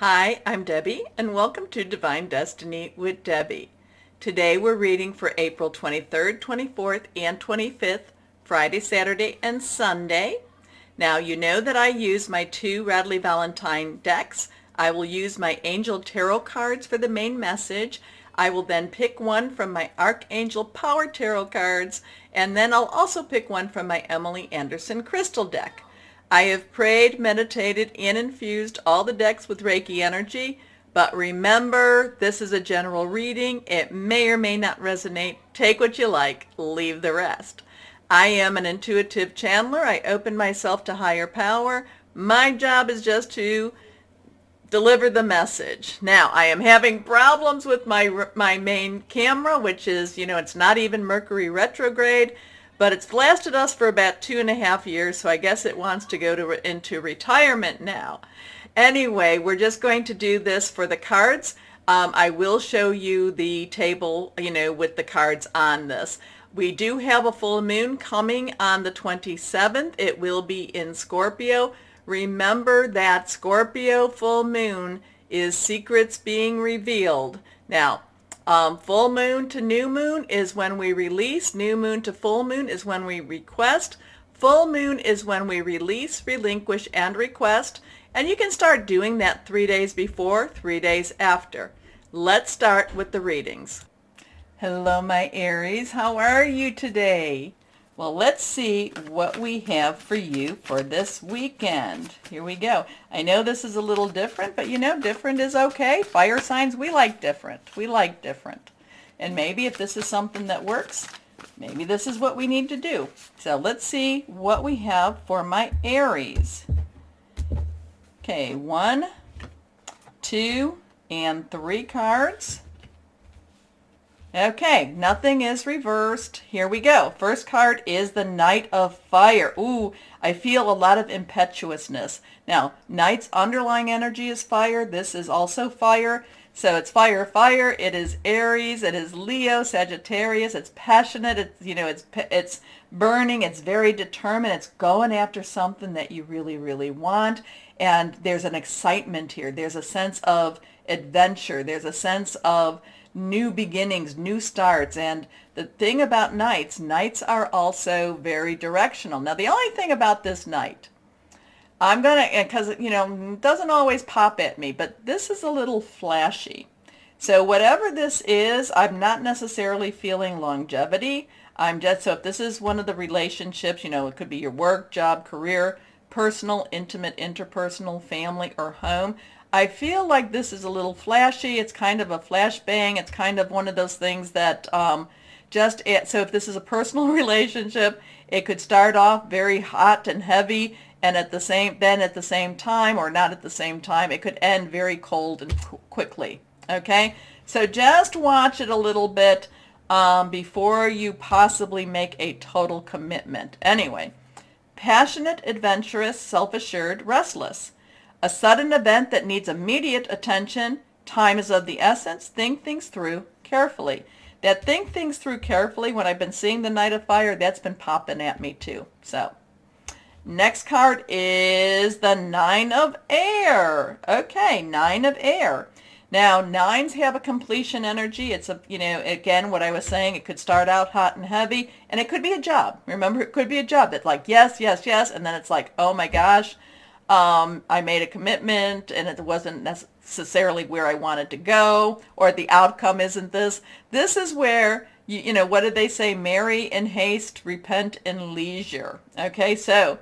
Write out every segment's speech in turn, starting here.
Hi, I'm Debbie, and welcome to Divine Destiny with Debbie. Today we're reading for April 23rd, 24th, and 25th, Friday, Saturday, and Sunday. Now, you know that I use my two Radley Valentine decks. I will use my Angel Tarot cards for the main message. I will then pick one from my Archangel Power Tarot cards, and then I'll also pick one from my Emily Anderson Crystal deck. I have prayed, meditated, and infused all the decks with Reiki energy, but remember, this is a general reading. It may or may not resonate. Take what you like, leave the rest. I am an intuitive channeler. I open myself to higher power. My job is just to deliver the message. Now, I am having problems with my main camera, which is, it's not even Mercury retrograde. But it's lasted us for about 2.5 years, so I guess it wants to go into retirement now. Anyway, we're just going to do this for the cards. I will show you the table, with the cards on this. We do have a full moon coming on the 27th. It will be in Scorpio. Remember that Scorpio full moon is secrets being revealed. Now, full moon to new moon is when we release. New moon to full moon is when we request. Full moon is when we release, relinquish, and request. And you can start doing that 3 days before, 3 days after. Let's start with the readings. Hello, my Aries. How are you today? Well, let's see what we have for you for this weekend. Here we go. I know this is a little different, but different is okay. Fire signs, we like different. We like different. And maybe if this is something that works, maybe this is what we need to do. So let's see what we have for my Aries. Okay, 1, 2, and 3 cards. Okay, nothing is reversed. Here we go. First card is the Knight of Fire. Ooh, I feel a lot of impetuousness. Now, Knight's underlying energy is fire. This is also fire. So it's fire, fire. It is Aries. It is Leo, Sagittarius. It's passionate. It's burning. It's very determined. It's going after something that you really, really want. And there's an excitement here. There's a sense of adventure. There's a sense of new beginnings, new starts. And the thing about knights are also very directional. Now, the only thing about this knight, I'm going to, because, it doesn't always pop at me, but this is a little flashy. So whatever this is, I'm not necessarily feeling longevity. So if this is one of the relationships, it could be your work, job, career, personal, intimate, interpersonal, family, or home. I feel like this is a little flashy. It's kind of a flashbang. It's kind of one of those things that so if this is a personal relationship, it could start off very hot and heavy, and at the same time, or not at the same time, it could end very cold and quickly. Okay, so just watch it a little bit before you possibly make a total commitment. Anyway, passionate, adventurous, self-assured, restless. A sudden event that needs immediate attention. Time is of the essence. Think things through carefully. That think things through carefully, when I've been seeing the Knight of Fire, that's been popping at me too. So, next card is the 9 of Air. Okay, 9 of Air. Now, 9s have a completion energy. It's again, what I was saying, it could start out hot and heavy, and it could be a job. Remember, it could be a job that's like, yes, yes, yes, and then it's like, oh my gosh, I made a commitment and it wasn't necessarily where I wanted to go, or the outcome isn't this. This is where, what did they say? Marry in haste, repent in leisure. Okay, so,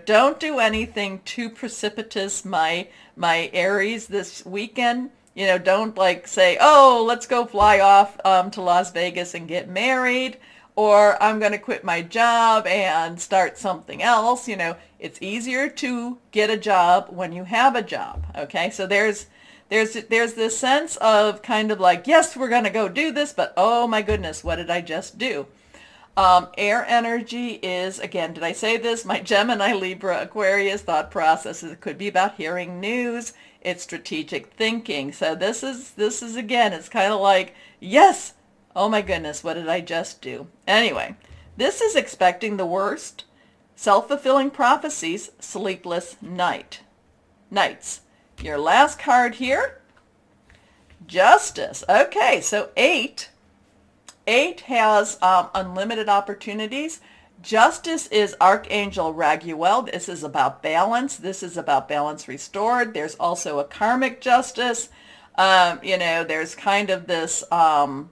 don't do anything too precipitous, my Aries, this weekend. Don't say, oh, let's go fly off to Las Vegas and get married, or I'm going to quit my job and start something else. It's easier to get a job when you have a job. Okay, so there's this sense of kind of like, yes, we're going to go do this, but oh my goodness, what did I just do? Air energy is, again, did I say this? My Gemini, Libra, Aquarius thought processes. It could be about hearing news. It's strategic thinking. So this is again, it's kind of like, yes, oh my goodness, what did I just do? Anyway, this is expecting the worst. Self-fulfilling prophecies, sleepless nights. Your last card here, Justice. Okay, so 8 has unlimited opportunities. Justice is Archangel Raguel. This is about balance. This is about balance restored. There's also a karmic justice. There's kind of this, what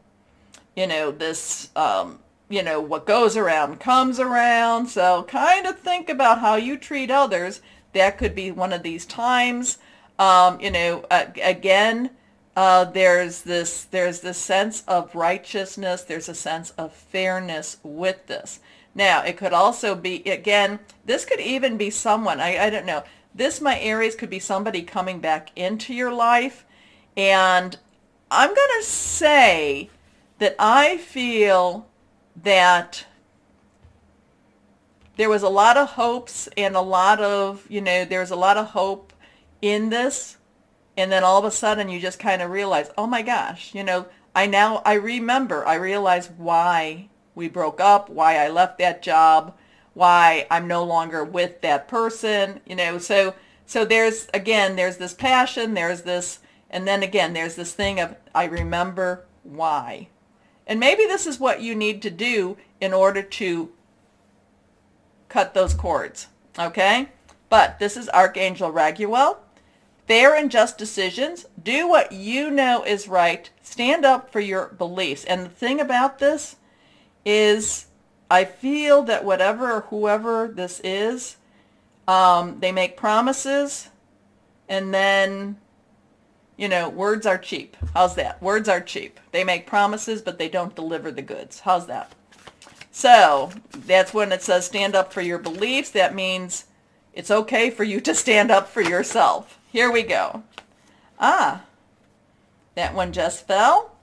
goes around comes around. So kind of think about how you treat others. That could be one of these times. Again, there's this sense of righteousness. There's a sense of fairness with this. Now, it could also be, again, this could even be someone, I don't know. This, my Aries, could be somebody coming back into your life. And I'm going to say that I feel that there was a lot of hopes and a lot of, there's a lot of hope in this. And then all of a sudden you just kind of realize, oh my gosh, I realize why we broke up, why I left that job, why I'm no longer with that person, so there's this passion, there's this, and then again, there's this thing of, I remember why. And maybe this is what you need to do in order to cut those cords, okay? But this is Archangel Raguel. Fair and just decisions. Do what you know is right. Stand up for your beliefs. And the thing about this is, I feel that whoever this is, they make promises, and then, words are cheap. How's that? Words are cheap. They make promises, but they don't deliver the goods. How's that? So that's when it says stand up for your beliefs. That means it's okay for you to stand up for yourself. Here we go. That one just fell.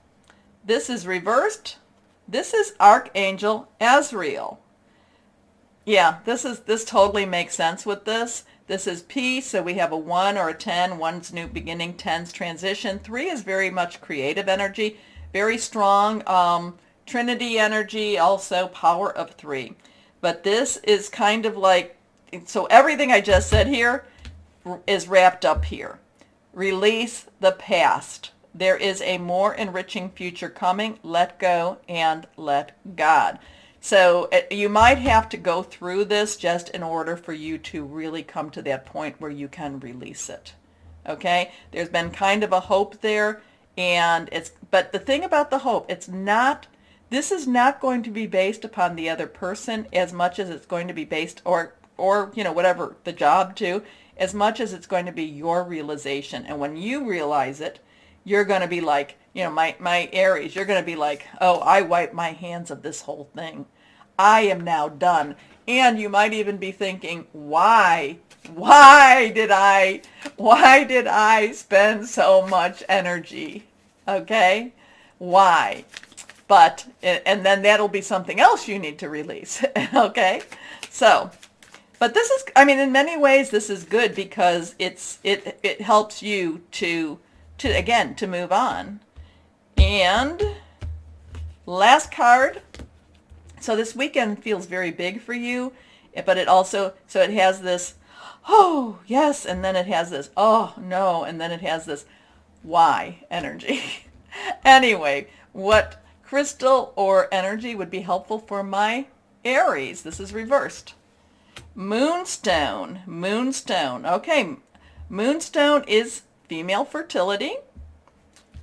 This is reversed. This is Archangel Azrael. Yeah, this totally makes sense with this. This is peace, so we have a 1 or a 10. 1's new beginning, 10's transition. 3 is very much creative energy, very strong Trinity energy, also power of 3. But this is kind of like, so everything I just said here is wrapped up here. Release the past. There is a more enriching future coming. Let go and let God. So you might have to go through this just in order for you to really come to that point where you can release it. Okay? There's been kind of a hope there, but the thing about the hope, this is not going to be based upon the other person as much as it's going to be based, or whatever, the job too, as much as it's going to be your realization. And when you realize it, you're going to be like, my Aries, you're going to be like, oh, I wipe my hands of this whole thing. I am now done. And you might even be thinking, why did I spend so much energy? Okay? Why? But, and then that'll be something else you need to release. Okay? So, but this is, in many ways, this is good because it helps you to move on. And last card. So this weekend feels very big for you, but it also, so it has this, oh, yes, and then it has this, oh, no, and then it has this, why energy. Anyway, what crystal or energy would be helpful for my Aries? This is reversed. Moonstone. Okay, Moonstone is female fertility,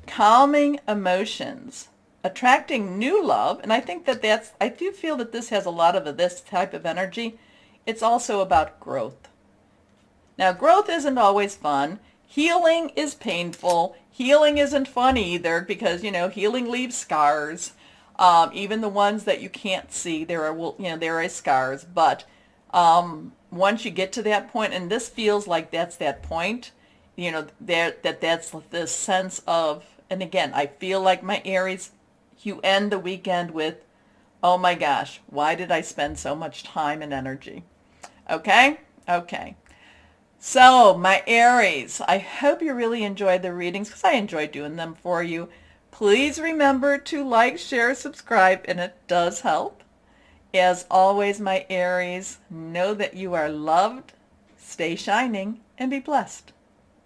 calming emotions, attracting new love, and I think I do feel that this has a lot of this type of energy. It's also about growth. Now, growth isn't always fun. Healing is painful. Healing isn't fun either because, healing leaves scars. Even the ones that you can't see, there are scars. But once you get to that point, and this feels like that's that point, that's this sense of, and again, I feel like my Aries, you end the weekend with, oh my gosh, why did I spend so much time and energy? Okay? Okay. So, my Aries, I hope you really enjoyed the readings because I enjoy doing them for you. Please remember to like, share, subscribe, and it does help. As always, my Aries, know that you are loved, stay shining, and be blessed.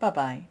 Bye-bye.